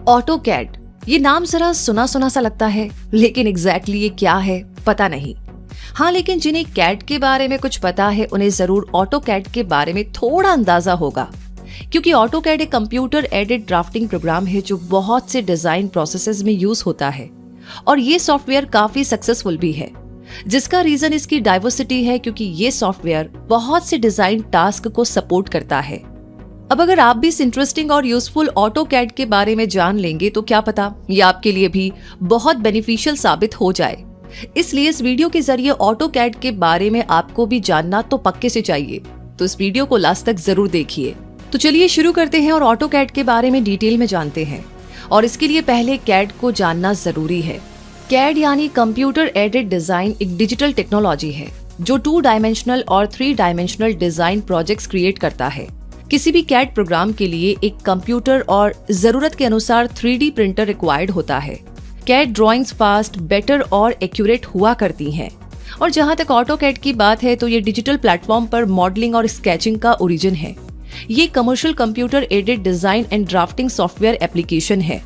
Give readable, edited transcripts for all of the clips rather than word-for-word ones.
AutoCAD, ये नाम जरा सुना सुना सा लगता है, लेकिन एग्जैक्टली ये क्या है पता नहीं। हाँ, लेकिन जिन्हें कैड के बारे में कुछ पता है उन्हें जरूर ऑटोकैड के बारे में थोड़ा अंदाजा होगा, क्योंकि ऑटोकैड एक कंप्यूटर एडेड ड्राफ्टिंग प्रोग्राम है जो बहुत से डिजाइन प्रोसेसेस में यूज होता है और ये सॉफ्टवेयर काफी सक्सेसफुल भी है, जिसका रीजन इसकी डाइवर्सिटी है, क्योंकि ये सॉफ्टवेयर बहुत से डिजाइन टास्क को सपोर्ट करता है। अब अगर आप भी इस इंटरेस्टिंग और यूजफुल ऑटोकैड के बारे में जान लेंगे तो क्या पता ये आपके लिए भी बहुत बेनिफिशियल साबित हो जाए। इसलिए इस वीडियो के जरिए ऑटोकैड के बारे में आपको भी जानना तो पक्के से चाहिए, तो इस वीडियो को लास्ट तक जरूर देखिए। तो चलिए शुरू करते हैं और ऑटोकैड के बारे में डिटेल में जानते हैं। और इसके लिए पहले कैड को जानना जरूरी है। कैड यानी कंप्यूटर एडेड डिजाइन एक डिजिटल टेक्नोलॉजी है जो 2 डायमेंशनल और 3 डायमेंशनल डिजाइन प्रोजेक्ट्स क्रिएट करता है। किसी भी कैड प्रोग्राम के लिए एक कंप्यूटर और जरूरत के अनुसार 3D प्रिंटर रिक्वायर्ड होता है। कैड ड्राइंग्स फास्ट, बेटर और एक्यूरेट हुआ करती हैं। और जहां तक ऑटोकैड की बात है तो ये डिजिटल प्लेटफॉर्म पर मॉडलिंग और स्केचिंग का ओरिजिन है। ये commercial computer aided design and drafting software application है।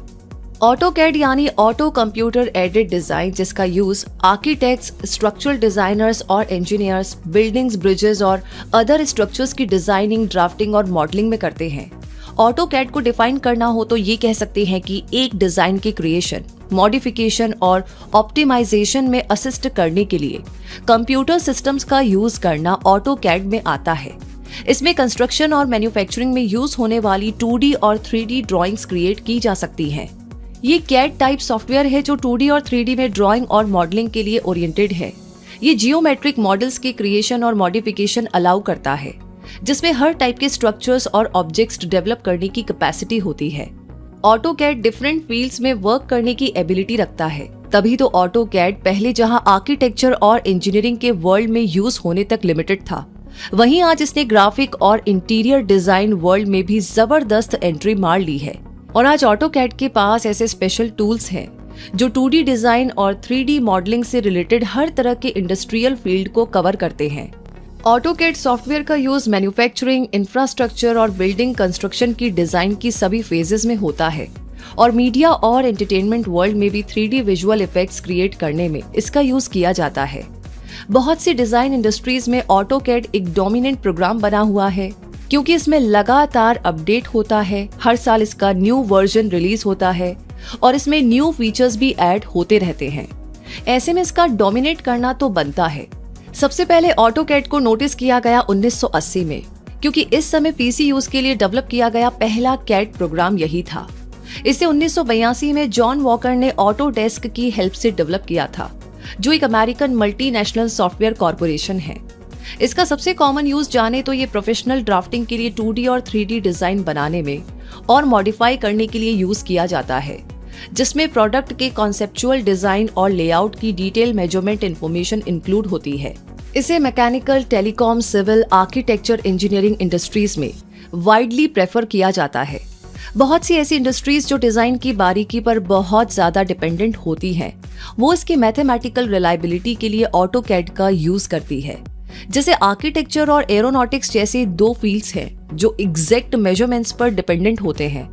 ऑटोकैड यानी ऑटो कंप्यूटर एडेड डिजाइन, जिसका यूज आर्किटेक्ट्स, स्ट्रक्चरल डिजाइनर्स और इंजीनियर्स बिल्डिंग्स, ब्रिजेस और अदर स्ट्रक्चर्स की डिजाइनिंग, ड्राफ्टिंग और मॉडलिंग में करते हैं। ऑटोकैड को डिफाइन करना हो तो ये कह सकते हैं कि एक डिजाइन की क्रिएशन, मॉडिफिकेशन और ऑप्टिमाइजेशन में असिस्ट करने के लिए कंप्यूटर सिस्टम्स का यूज करना ऑटोकैड में आता है। इसमें कंस्ट्रक्शन और मैन्युफैक्चरिंग में यूज होने वाली 2D और 3D ड्राइंग्स क्रिएट की जा सकती हैं। ये कैड टाइप सॉफ्टवेयर है जो 2D और 3D में ड्राइंग और मॉडलिंग के लिए ओरिएंटेड है। ये जियोमेट्रिक मॉडल्स की क्रिएशन और मॉडिफिकेशन अलाउ करता है, जिसमें हर टाइप के स्ट्रक्चर्स और ऑब्जेक्ट्स डेवलप करने की कैपेसिटी होती है। ऑटोकैड डिफरेंट फील्ड्स में वर्क करने की एबिलिटी रखता है, तभी तो ऑटोकैड पहले जहां आर्किटेक्चर और इंजीनियरिंग के वर्ल्ड में यूज होने तक लिमिटेड था, वहीं आज इसने ग्राफिक और इंटीरियर डिजाइन वर्ल्ड में भी जबरदस्त एंट्री मार ली है। और आज ऑटोकैड के पास ऐसे स्पेशल टूल्स हैं जो 2D डिजाइन और 3D मॉडलिंग से रिलेटेड हर तरह के इंडस्ट्रियल फील्ड को कवर करते हैं। ऑटोकैड सॉफ्टवेयर का यूज मैन्युफैक्चरिंग, इंफ्रास्ट्रक्चर और बिल्डिंग कंस्ट्रक्शन की डिजाइन की सभी फेजेस में होता है। और मीडिया और एंटरटेनमेंट वर्ल्ड में भी 3D विजुअल इफेक्ट्स क्रिएट करने में इसका यूज किया जाता है। बहुत सी डिजाइन इंडस्ट्रीज में ऑटोकैड एक डोमिनेंट प्रोग्राम बना हुआ है, क्योंकि इसमें लगातार अपडेट होता है। हर साल इसका न्यू वर्जन रिलीज होता है और इसमें न्यू फीचर्स भी ऐड होते रहते हैं। ऐसे में इसका डोमिनेट करना तो बनता है। सबसे पहले ऑटोकैड को नोटिस किया गया 1980 में, क्योंकि इस समय पीसी यूज के लिए डेवलप किया गया पहला कैड प्रोग्राम यही था। इसे 1982 में जॉन वॉकर ने ऑटोडेस्क की हेल्प से डेवलप किया था, जो एक अमेरिकन मल्टीनेशनल सॉफ्टवेयर कॉर्पोरेशन है। इसका सबसे कॉमन यूज जाने तो ये प्रोफेशनल ड्राफ्टिंग के लिए 2D और 3D डिजाइन बनाने में और मॉडिफाई करने के लिए यूज किया जाता है, जिसमें प्रोडक्ट के कॉन्सेप्चुअल डिजाइन और लेआउट की डिटेल मेजरमेंट इंफॉर्मेशन इंक्लूड होती है। इसे mechanical, telecom, civil, architecture, engineering industries में वाइडली प्रेफर किया जाता है। बहुत सी ऐसी इंडस्ट्रीज जो डिजाइन की बारीकी पर बहुत ज्यादा डिपेंडेंट होती हैं, वो इसकी मैथमेटिकल रिलायबिलिटी के लिए ऑटोकैड का यूज करती है। जैसे आर्किटेक्चर और एरोनॉटिक्स जैसे 2 फील्ड्स हैं जो एग्जैक्ट मेजरमेंट्स पर डिपेंडेंट होते हैं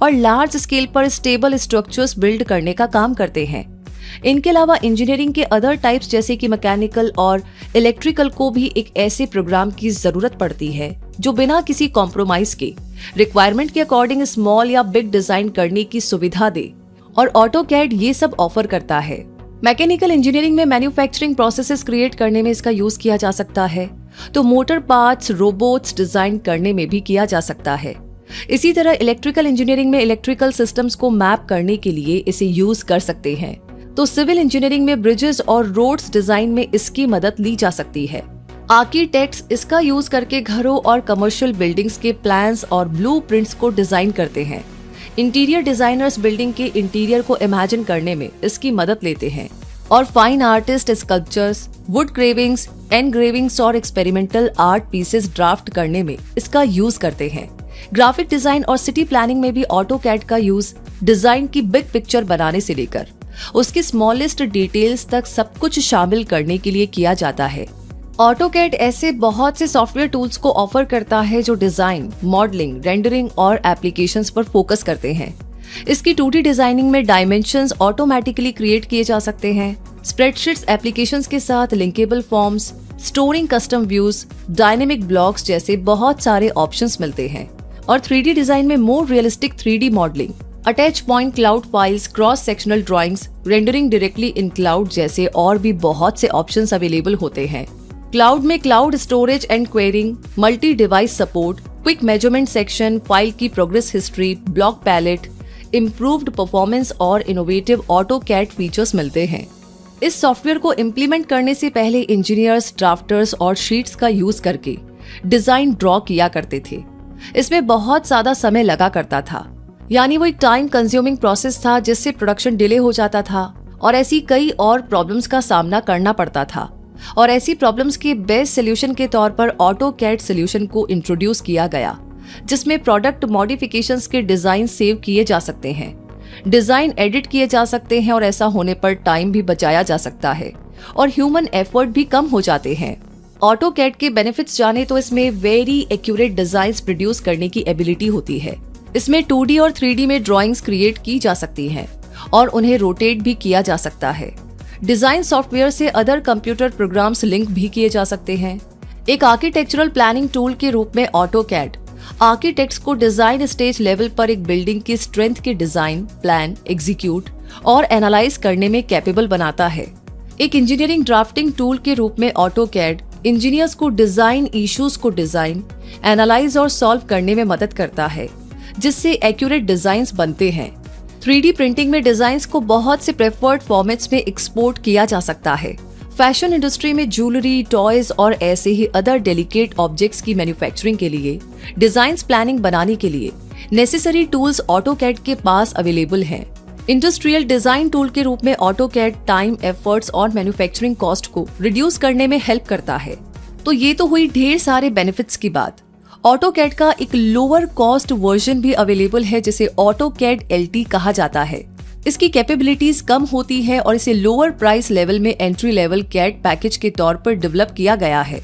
और लार्ज स्केल पर स्टेबल स्ट्रक्चर्स बिल्ड करने का काम करते हैं। इनके अलावा इंजीनियरिंग के अदर टाइप्स जैसे कि मैकेनिकल और इलेक्ट्रिकल को भी एक ऐसे प्रोग्राम की जरूरत पड़ती है जो बिना किसी कॉम्प्रोमाइज के रिक्वायरमेंट के अकॉर्डिंग स्मॉल या बिग डिजाइन करने की सुविधा दे, और ऑटोकैड ये सब ऑफर करता है। मैकेनिकल इंजीनियरिंग में मैन्युफैक्चरिंग प्रोसेसेस क्रिएट करने में इसका यूज किया जा सकता है, तो मोटर पार्ट्स, रोबोट्स डिजाइन करने में भी किया जा सकता है। इसी तरह इलेक्ट्रिकल इंजीनियरिंग में इलेक्ट्रिकल सिस्टम्स को मैप करने के लिए इसे यूज कर सकते हैं, तो सिविल इंजीनियरिंग में ब्रिजेस और रोड्स डिजाइन में इसकी मदद ली जा सकती है। आर्किटेक्ट्स इसका यूज करके घरों और कमर्शियल बिल्डिंग्स के प्लान्स और ब्लूप्रिंट्स को डिजाइन करते हैं। इंटीरियर डिजाइनर्स बिल्डिंग के इंटीरियर को इमेजिन करने में इसकी मदद लेते हैं, और fine artist sculptures, would cravings, engravings और एक्सपेरिमेंटल आर्ट पीसेस ड्राफ्ट करने में इसका यूज करते हैं। ग्राफिक डिजाइन और सिटी प्लानिंग में भी ऑटोकैड का यूज डिजाइन की बिग पिक्चर बनाने से लेकर उसकी स्मॉलेस्ट डिटेल्स तक सब कुछ शामिल करने के लिए किया जाता है। ऑटोकैड ऐसे बहुत से सॉफ्टवेयर टूल्स को ऑफर करता है जो डिजाइन, मॉडलिंग, रेंडरिंग और एप्लीकेशंस पर फोकस करते हैं। इसकी 2D डिजाइनिंग में डायमेंशंस ऑटोमेटिकली क्रिएट किए जा सकते हैं। स्प्रेडशीट्स एप्लीकेशंस के साथ linkable forms, storing custom views, dynamic blocks जैसे बहुत सारे ऑप्शंस मिलते हैं। और 3D डिजाइन में more realistic 3D modelling, attach point cloud files, cross sectional drawings, rendering directly in cloud जैसे और भी बहुत से ऑप्शंस अवेलेबल होते हैं। क्लाउड में cloud storage and querying, multi device support, quick measurement section, file की progress history, block palette, improved performance और इनोवेटिव ऑटोकैड फीचर्स मिलते हैं। इस सॉफ्टवेयर को इम्प्लीमेंट करने से पहले इंजीनियर्स ड्राफ्टर्स और शीट्स का यूज करके डिजाइन ड्रॉ किया करते थे। इसमें बहुत ज्यादा समय लगा करता था, यानी वो एक टाइम कंज्यूमिंग प्रोसेस था जिससे प्रोडक्शन डिले हो जाता था और ऐसी कई और प्रॉब्लम्स का सामना करना पड़ता था। और ऐसी प्रॉब्लम्स के बेस्ट सोल्यूशन के तौर पर ऑटोकैड सोल्यूशन को इंट्रोड्यूस किया गया, जिसमें प्रोडक्ट मॉडिफिकेशंस के डिजाइन सेव किए जा सकते हैं, डिजाइन एडिट किए जा सकते हैं और ऐसा होने पर टाइम भी बचाया जा सकता है और ह्यूमन एफर्ट भी कम हो जाते हैं। ऑटोकैड के बेनिफिट्स जाने तो इसमें वेरी एक्यूरेट डिजाइन्स प्रोड्यूस करने की एबिलिटी होती है। इसमें 2D और 3D में ड्राइंग्स क्रिएट की जा सकती हैं और उन्हें रोटेट भी किया जा सकता है। डिजाइन सॉफ्टवेयर से अदर कंप्यूटर प्रोग्राम्स लिंक भी किए जा सकते हैं। एक आर्किटेक्चरल प्लानिंग टूल के रूप में ऑटोकैड आर्किटेक्ट्स को डिजाइन स्टेज लेवल पर एक बिल्डिंग की स्ट्रेंथ के डिजाइन, प्लान, एग्जीक्यूट और एनालाइज करने में कैपेबल बनाता है। एक इंजीनियरिंग ड्राफ्टिंग टूल के रूप में ऑटोकैड इंजीनियर्स को डिजाइन इश्यूज को डिजाइन, एनालाइज और सॉल्व करने में मदद करता है, जिससे एक्यूरेट डिजाइन्स बनते हैं। 3D प्रिंटिंग में डिजाइन्स को बहुत से प्रेफर्ड फॉर्मेट्स में एक्सपोर्ट किया जा सकता है। फैशन इंडस्ट्री में ज्वेलरी, टॉयज और ऐसे ही अदर डेलिकेट ऑब्जेक्ट्स की मैन्युफैक्चरिंग के लिए डिजाइन्स प्लानिंग बनाने के लिए नेसेसरी टूल्स ऑटोकैड के पास अवेलेबल हैं। इंडस्ट्रियल डिजाइन टूल के रूप में ऑटोकैड टाइम, एफर्ट्स और मैन्युफैक्चरिंग कॉस्ट को रिड्यूस करने में हेल्प करता है। तो ये तो हुई ढेर सारे बेनिफिट्स की बात। ऑटोकैड का एक लोअर कॉस्ट वर्जन भी अवेलेबल है जिसे ऑटोकैड LT कहा जाता है। इसकी कैपेबिलिटीज कम होती है और इसे लोअर प्राइस लेवल में एंट्री लेवल कैड पैकेज के तौर पर डेवलप किया गया है।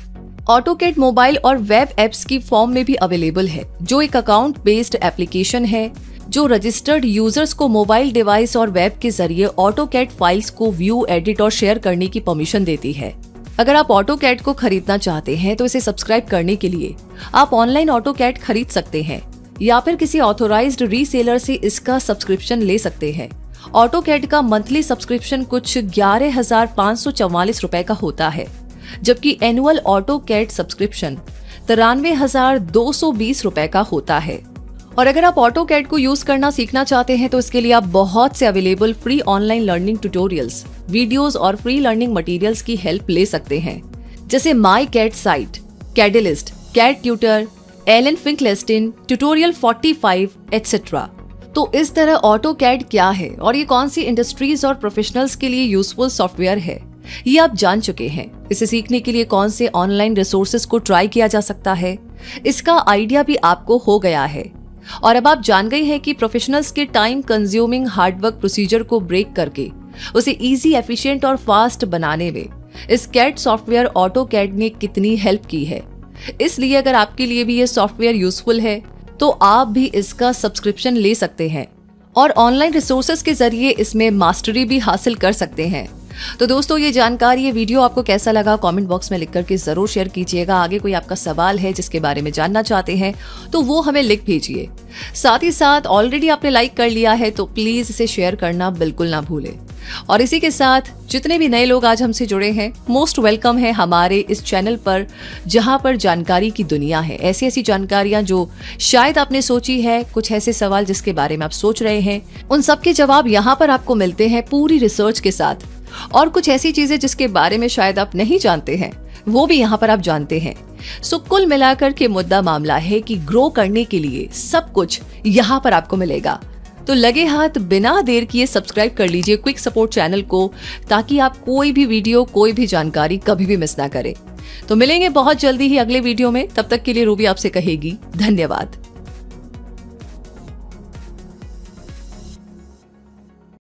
ऑटोकैड मोबाइल और वेब एप्स की फॉर्म में भी अवेलेबल है, जो एक अकाउंट बेस्ड एप्लीकेशन है जो रजिस्टर्ड यूजर्स को मोबाइल डिवाइस और वेब के जरिए ऑटोकैड फाइल्स को व्यू, एडिट और शेयर करने की परमिशन देती है। अगर आप ऑटोकैड को खरीदना चाहते हैं तो इसे सब्सक्राइब करने के लिए आप ऑनलाइन ऑटोकैड खरीद सकते हैं या फिर किसी ऑथोराइज्ड रीसेलर से इसका सब्सक्रिप्शन ले सकते हैं। ऑटोकैड का मंथली सब्सक्रिप्शन कुछ 11,544 रुपए का होता है, जबकि एनुअल ऑटोकैड सब्सक्रिप्शन 93,220 रुपए का होता है। और अगर आप ऑटोकैड को यूज करना सीखना चाहते हैं तो इसके लिए आप बहुत से available free online learning tutorials, videos और फ्री लर्निंग मटेरियल्स की हेल्प ले सकते हैं, जैसे my CAD site, CADList, CAD tutor, Ellen Finkelstein, tutorial 45 etcetera. तो इस तरह ऑटोकैड क्या है और ये कौन सी इंडस्ट्रीज और प्रोफेशनल्स के लिए यूजफुल सॉफ्टवेयर है, ये आप जान चुके हैं। इसे सीखने के लिए कौन से ऑनलाइन रिसोर्सेज को ट्राई किया जा सकता है, इसका आइडिया भी आपको हो गया है। और अब आप जान गए हैं कि प्रोफेशनल्स के टाइम कंज्यूमिंग हार्डवर्क प्रोसीजर को ब्रेक करके उसे इजी, एफिशिएंट और फास्ट बनाने में इस कैड सॉफ्टवेयर ऑटोकैड ने कितनी हेल्प की है। इसलिए अगर आपके लिए भी ये सॉफ्टवेयर यूजफुल है तो आप भी इसका सब्सक्रिप्शन ले सकते हैं और ऑनलाइन रिसोर्सेज के जरिए इसमें मास्टरी भी हासिल कर सकते हैं। तो दोस्तों, ये जानकारी, ये वीडियो आपको कैसा लगा कमेंट बॉक्स में लिख करके जरूर शेयर कीजिएगा। आगे कोई आपका सवाल है जिसके बारे में जानना चाहते हैं तो वो हमें लिख भेजिए। साथ ही साथ ऑलरेडी आपने लाइक कर लिया है तो प्लीज इसे शेयर करना बिल्कुल ना भूलें। और इसी के साथ जितने भी नए लोग आज हमसे जुड़े हैं, मोस्ट वेलकम है हमारे इस चैनल पर, जहां पर जानकारी की दुनिया है। ऐसी ऐसी जानकारियां जो शायद आपने सोची है, कुछ ऐसे सवाल जिसके बारे में आप सोच रहे हैं, उन सबके जवाब यहाँ पर आपको मिलते हैं पूरी रिसर्च के साथ। और कुछ ऐसी चीजें जिसके बारे में शायद आप नहीं जानते हैं, वो भी यहाँ पर आप जानते हैं। सो कुल मिलाकर के मुद्दा मामला है कि ग्रो करने के लिए सब कुछ यहाँ पर आपको मिलेगा। तो लगे हाथ बिना देर किए सब्सक्राइब कर लीजिए क्विक सपोर्ट चैनल को, ताकि आप कोई भी वीडियो, कोई भी जानकारी कभी भी मिस ना करें। तो मिलेंगे बहुत जल्दी ही अगले वीडियो में। तब तक के लिए रूबी आपसे कहेगी धन्यवाद।